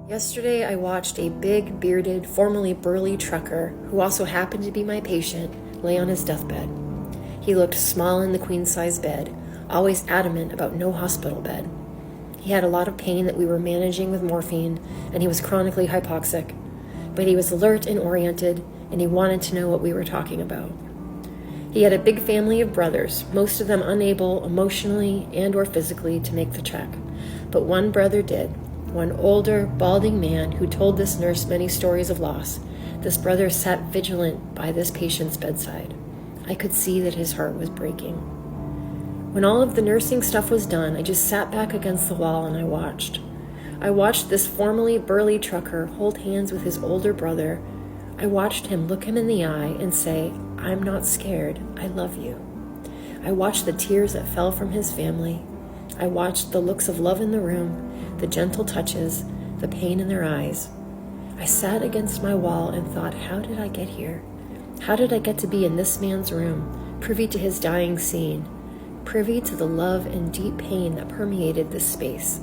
Yesterday, I watched a big, bearded, formerly burly trucker, who also happened to be my patient, lay on his deathbed. He looked small in the queen-size bed, always adamant about no hospital bed. He had a lot of pain that we were managing with morphine, and he was chronically hypoxic. But he was alert and oriented, and he wanted to know what we were talking about. He had a big family of brothers, most of them unable emotionally and or physically to make the trek. But one brother did. One older, balding man who told this nurse many stories of loss. This brother sat vigilant by this patient's bedside. I could see that his heart was breaking. When all of the nursing stuff was done, I just sat back against the wall and I watched. I watched this formerly burly trucker hold hands with his older brother. I watched him look him in the eye and say, "I'm not scared, I love you." I watched the tears that fell from his family. I watched the looks of love in the room, the gentle touches, the pain in their eyes. I sat against my wall and thought, how did I get here? How did I get to be in this man's room, privy to his dying scene, privy to the love and deep pain that permeated this space?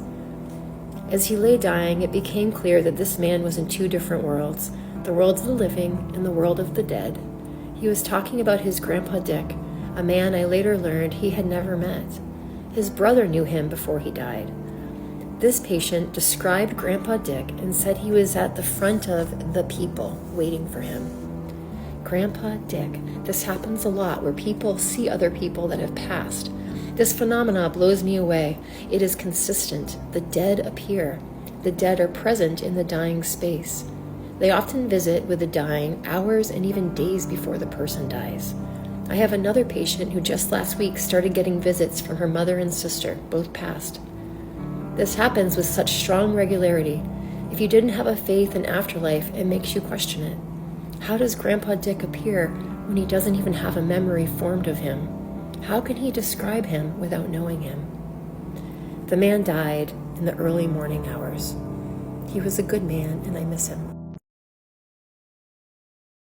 As he lay dying, it became clear that this man was in two different worlds, the world of the living and the world of the dead. He was talking about his Grandpa Dick, a man I later learned he had never met. His brother knew him before he died. This patient described Grandpa Dick and said he was at the front of the people waiting for him. Grandpa Dick. This happens a lot where people see other people that have passed. This phenomena blows me away. It is consistent. The dead appear. The dead are present in the dying space. They often visit with the dying hours and even days before the person dies. I have another patient who just last week started getting visits from her mother and sister, both passed. This happens with such strong regularity. If you didn't have a faith in afterlife, it makes you question it. How does Grandpa Dick appear when he doesn't even have a memory formed of him? How can he describe him without knowing him? The man died in the early morning hours. He was a good man, and I miss him.